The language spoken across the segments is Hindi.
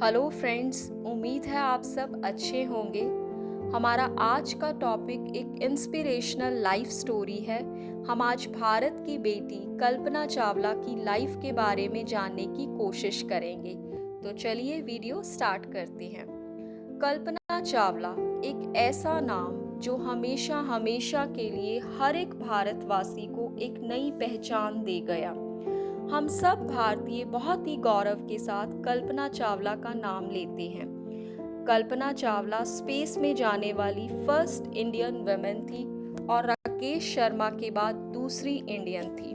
हेलो फ्रेंड्स, उम्मीद है आप सब अच्छे होंगे। हमारा आज का टॉपिक एक इंस्पिरेशनल लाइफ स्टोरी है। हम आज भारत की बेटी कल्पना चावला की लाइफ के बारे में जानने की कोशिश करेंगे। तो चलिए वीडियो स्टार्ट करते हैं। कल्पना चावला एक ऐसा नाम जो हमेशा हमेशा के लिए हर एक भारतवासी को एक नई पहचान दे गया। हम सब भारतीय बहुत ही गौरव के साथ कल्पना चावला का नाम लेते हैं। कल्पना चावला स्पेस में जाने वाली फर्स्ट इंडियन वुमेन थी और राकेश शर्मा के बाद दूसरी इंडियन थी।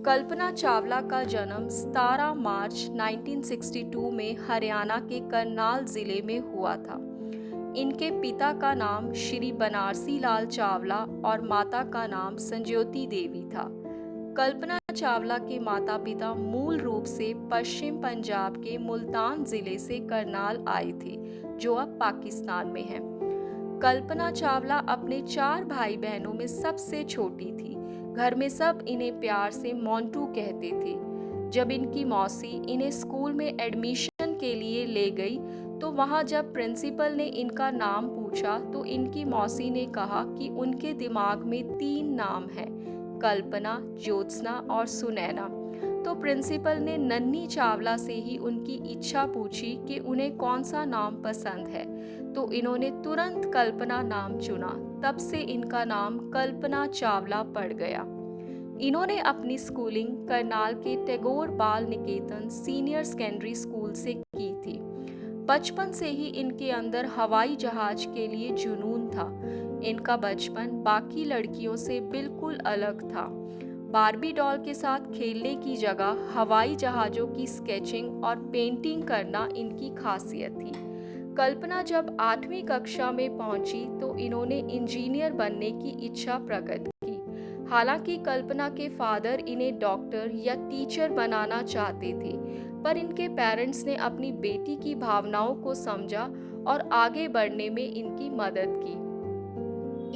कल्पना चावला का जन्म 17 मार्च 1962 में हरियाणा के करनाल जिले में हुआ था। इनके पिता का नाम श्री बनारसी लाल चावला और माता का नाम संज्योति देवी था। कल्पना चावला के माता पिता मूल रूप से पश्चिम पंजाब के मुल्तान जिले से करनाल आए थे, जो अब पाकिस्तान में है। कल्पना चावला अपने 4 भाई बहनों में सबसे छोटी थी। घर में सब इन्हें प्यार से मोंटू कहते थे। जब इनकी मौसी इन्हें स्कूल में एडमिशन के लिए ले गई तो वहां जब प्रिंसिपल ने इनका नाम पूछा तो इनकी मौसी ने कहा कि उनके दिमाग में 3 नाम हैं, कल्पना, ज्योत्सना और सुनैना। तो प्रिंसिपल ने नन्ही चावला से ही उनकी इच्छा पूछी कि उन्हें कौन सा नाम पसंद है, तो इन्होंने तुरंत कल्पना नाम चुना। तब से इनका नाम कल्पना चावला पड़ गया। इन्होंने अपनी स्कूलिंग करनाल के टैगोर बाल निकेतन सीनियर सेकेंडरी स्कूल से की थी। बचपन से ही इनके अंदर हवाई जहाज के लिए जुनून था। इनका बचपन बाकी लड़कियों से बिल्कुल अलग था। बार्बी डॉल के साथ खेलने की जगह हवाई जहाज़ों की स्केचिंग और पेंटिंग करना इनकी खासियत थी। कल्पना जब 8वीं कक्षा में पहुंची तो इन्होंने इंजीनियर बनने की इच्छा प्रकट की। हालांकि कल्पना के फादर इन्हें डॉक्टर या टीचर बनाना चाहते थे, पर इनके पेरेंट्स ने अपनी बेटी की भावनाओं को समझा और आगे बढ़ने में इनकी मदद की।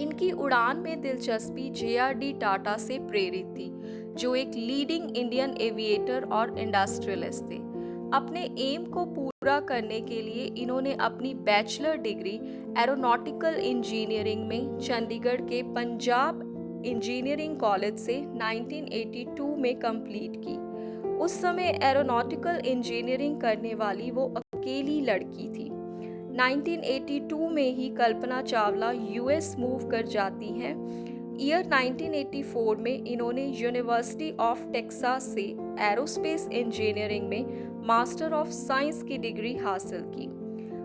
इनकी उड़ान में दिलचस्पी JRD टाटा से प्रेरित थी, जो एक लीडिंग इंडियन एविएटर और इंडस्ट्रियलिस्ट थे। अपने एम को पूरा करने के लिए इन्होंने अपनी बैचलर डिग्री एरोनॉटिकल इंजीनियरिंग में चंडीगढ़ के पंजाब इंजीनियरिंग कॉलेज से 1982 में कंप्लीट की। उस समय एरोनॉटिकल इंजीनियरिंग करने वाली वो अकेली लड़की थी। 1982 में ही कल्पना चावला US मूव कर जाती हैं। ईयर 1984 में इन्होंने यूनिवर्सिटी ऑफ टेक्सास से एरोस्पेस इंजीनियरिंग में मास्टर ऑफ साइंस की डिग्री हासिल की।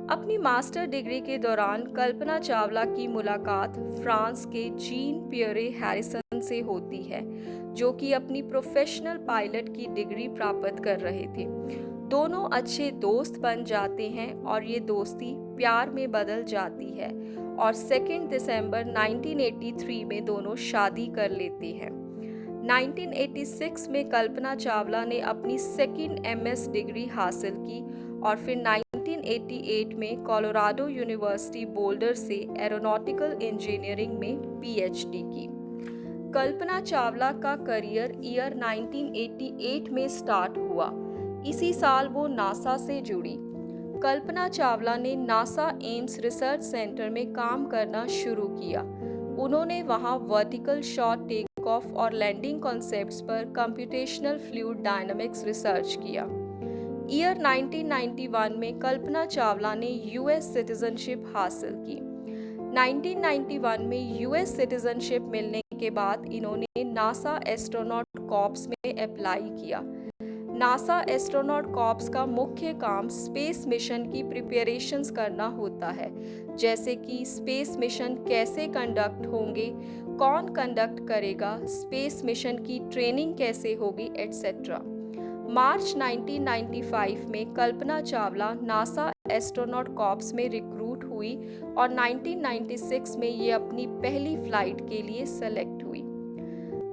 अपनी मास्टर डिग्री के दौरान कल्पना चावला की मुलाकात फ्रांस के जीन पियरे हैरिसन से होती है, जो कि अपनी प्रोफेशनल पायलट की डिग्री प्राप्त कर रहे थे। दोनों अच्छे दोस्त बन जाते हैं और ये दोस्ती प्यार में बदल जाती है और 2 दिसंबर 1983 में दोनों शादी कर लेते हैं। 1986 में कल्पना चावला ने अपनी सेकंड MS डिग्री हासिल की और फिर 1988 में कोलोराडो यूनिवर्सिटी बोल्डर से एरोनॉटिकल इंजीनियरिंग में PhD की। कल्पना चावला का करियर ईयर 1988 में स्टार्ट हुआ। इसी साल वो नासा से जुड़ी। कल्पना चावला ने नासा एम्स रिसर्च सेंटर में काम करना शुरू किया। उन्होंने वहां वर्टिकल शॉट टेक ऑफ और लैंडिंग कॉन्सेप्ट्स पर कंप्यूटेशनल फ्लूइड डायनामिक्स रिसर्च किया। ईयर 1991 में कल्पना चावला ने US सिटीजनशिप हासिल की। 1991 में US सिटीजनशिप मिलने के बाद इन्होंने नासा एस्ट्रोनॉट कॉर्प्स में अप्लाई किया। नासा एस्ट्रोनॉट कॉर्प्स का मुख्य काम स्पेस मिशन की प्रिपरेशंस करना होता है, जैसे कि स्पेस मिशन कैसे कंडक्ट होंगे, कौन कंडक्ट करेगा, स्पेस मिशन की ट्रेनिंग कैसे होगी, एटसेट्रा। मार्च 1995 में Kalpana Chawla NASA astronaut corps में रिक्रूट हुई और 1996 में ये अपनी पहली फ्लाइट के लिए सेलेक्ट हुई।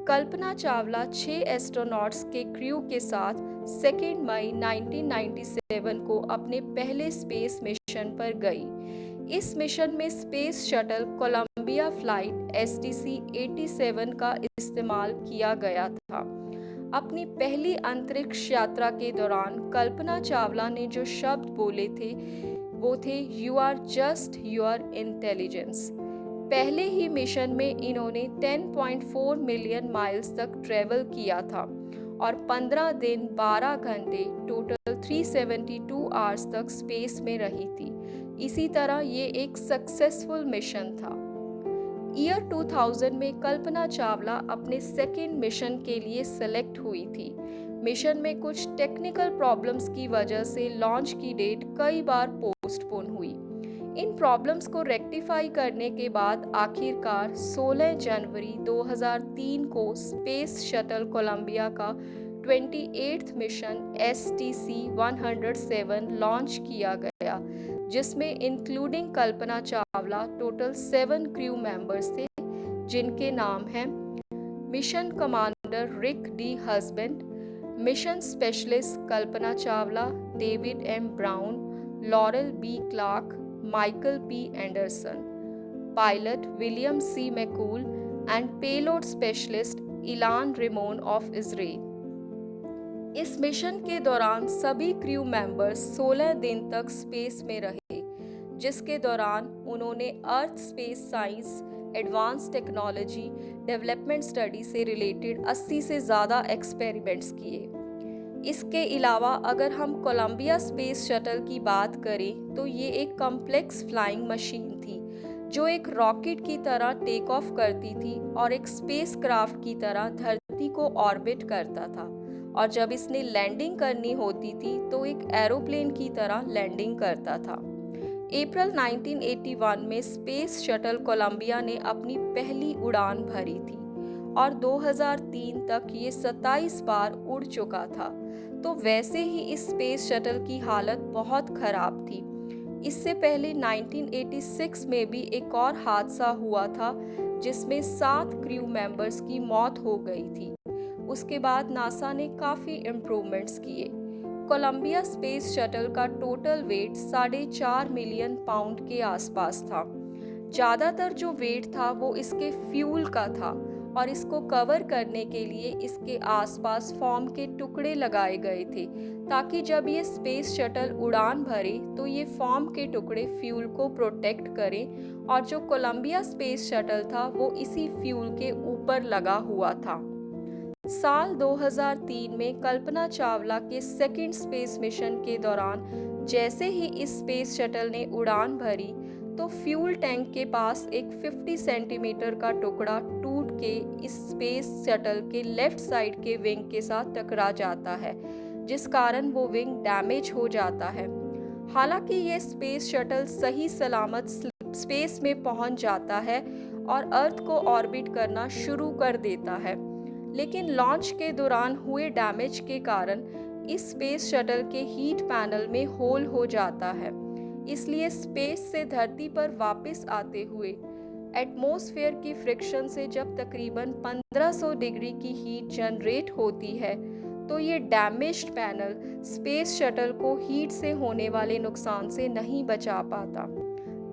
कल्पना चावला 6 एस्ट्रोनॉट्स के क्रू के साथ 2 मई 1997 को अपने पहले स्पेस मिशन पर गई। इस मिशन में space shuttle Columbia flight STC-87 का इस्तेमाल किया गया था। अपनी पहली अंतरिक्ष यात्रा के दौरान कल्पना चावला ने जो शब्द बोले थे वो थे you are just your intelligence. पहले ही मिशन में इन्होंने 10.4 मिलियन माइल्स तक ट्रेवल किया था और 15 दिन 12 घंटे टोटल 372 आवर्स तक स्पेस में रही थी। इसी तरह ये एक सक्सेसफुल मिशन था। ईयर 2000 में कल्पना चावला अपने सेकेंड मिशन के लिए सेलेक्ट हुई थी। मिशन में कुछ टेक्निकल प्रॉब्लम्स की वजह से लॉन्च की डेट कई बार पोस्टपोन हुई। इन प्रॉब्लम्स को रेक्टिफाई करने के बाद आखिरकार 16 जनवरी 2003 को स्पेस शटल कोलंबिया का 28th मिशन STC-107 लॉन्च किया गया, जिसमें including Kalpana Chawla total 7 crew members थे, जिनके नाम हैं mission commander Rick D Husband, mission specialist Kalpana Chawla, David M Brown, Laurel B Clark, Michael P Anderson, pilot William C McCool and payload specialist Ilan Ramon of Israel. इस मिशन के दौरान सभी क्रू मेंबर्स 16 दिन तक स्पेस में रहे, जिसके दौरान उन्होंने earth space science, advance technology development study से रिलेटेड 80 से ज़्यादा एक्सपेरिमेंट्स किए। इसके अलावा अगर हम कोलंबिया स्पेस शटल की बात करें तो ये एक कॉम्प्लेक्स फ्लाइंग मशीन थी जो एक रॉकेट की तरह टेक ऑफ करती थी और एक स्पेस क्राफ्ट की तरह धरती को ऑर्बिट करता था, और जब इसने लैंडिंग करनी होती थी तो एक एरोप्लेन की तरह लैंडिंग करता था। अप्रैल 1981 में स्पेस शटल कोलंबिया ने अपनी पहली उड़ान भरी थी और 2003 तक ये 27 बार उड़ चुका था। तो वैसे ही इस स्पेस शटल की हालत बहुत खराब थी। इससे पहले 1986 में भी एक और हादसा हुआ था जिसमें 7 क्रू मेंबर्स की मौत हो गई थी। उसके बाद नासा ने काफ़ी इम्प्रूवमेंट्स किए। कोलंबिया स्पेस शटल का टोटल वेट 4.5 मिलियन पाउंड के आसपास था। ज़्यादातर जो वेट था वो इसके फ्यूल का था और इसको कवर करने के लिए इसके आसपास फोम के टुकड़े लगाए गए थे ताकि जब ये स्पेस शटल उड़ान भरे तो ये फोम के टुकड़े फ्यूल को प्रोटेक्ट करें, और जो कोलंबिया स्पेस शटल था वो इसी फ्यूल के ऊपर लगा हुआ था। साल 2003 में कल्पना चावला के सेकेंड स्पेस मिशन के दौरान जैसे ही इस स्पेस शटल ने उड़ान भरी तो फ्यूल टैंक के पास एक 50 सेंटीमीटर का टुकड़ा टूट के इस स्पेस शटल के लेफ्ट साइड के विंग के साथ टकरा जाता है, जिस कारण वो विंग डैमेज हो जाता है। हालांकि ये स्पेस शटल सही सलामत स्पेस में पहुंच जाता है और अर्थ को ऑर्बिट करना शुरू कर देता है, लेकिन लॉन्च के दौरान हुए डैमेज के कारण इस स्पेस शटल के हीट पैनल में होल हो जाता है। इसलिए स्पेस से धरती पर वापस आते हुए एटमॉस्फेयर की फ्रिक्शन से जब तकरीबन 1500 डिग्री की हीट जनरेट होती है तो ये डैमेज्ड पैनल स्पेस शटल को हीट से होने वाले नुकसान से नहीं बचा पाता।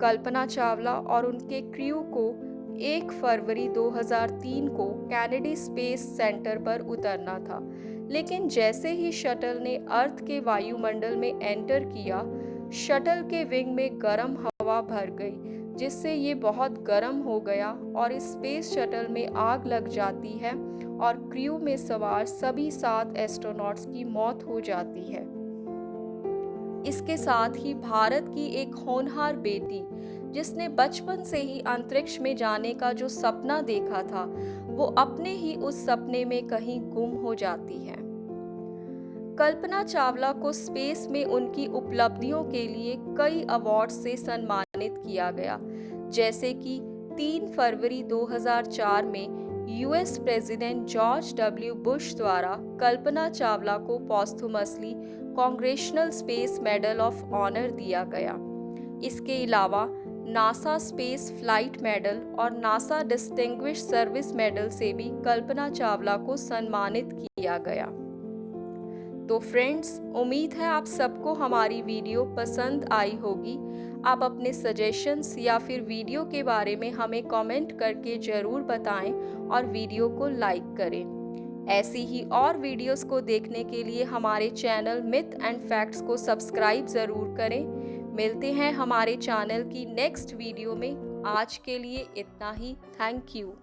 कल्पना चावला और उनके क्रू को 1 फरवरी 2003 को कैनेडी स्पेस सेंटर पर उतरना था, लेकिन जैसे ही शटल ने अर्थ के वायुमंडल में एंटर किया, शटल के विंग में गर्म हवा भर गई, जिससे ये बहुत गर्म हो गया और इस स्पेस शटल में आग लग जाती है और क्रू में सवार सभी 7 एस्ट्रोनॉट्स की मौत हो जाती है। इसके साथ ही भारत की एक होनहार बेटी जिसने बचपन से ही अंतरिक्ष में जाने का जो सपना देखा था वो अपने ही उस सपने में कहीं गुम हो जाती है। कल्पना चावला को स्पेस में उनकी उपलब्धियों के लिए कई अवार्ड से सम्मानित किया गया, जैसे कि 3 फरवरी 2004 में US president George W Bush द्वारा कल्पना चावला को posthumously Congressional Space Medal of Honor दिया गया। इसके अलावा नासा स्पेस फ्लाइट मेडल और नासा डिस्टिंग्विश्ड सर्विस मेडल से भी कल्पना चावला को सम्मानित किया गया। तो फ्रेंड्स, उम्मीद है आप सबको हमारी वीडियो पसंद आई होगी। आप अपने सजेशंस या फिर वीडियो के बारे में हमें कमेंट करके ज़रूर बताएं और वीडियो को लाइक करें। ऐसी ही और वीडियोस को देखने के लिए हमारे चैनल मिथ एंड फैक्ट्स को सब्सक्राइब ज़रूर करें। मिलते हैं हमारे चैनल की नेक्स्ट वीडियो में। आज के लिए इतना ही। Thank you.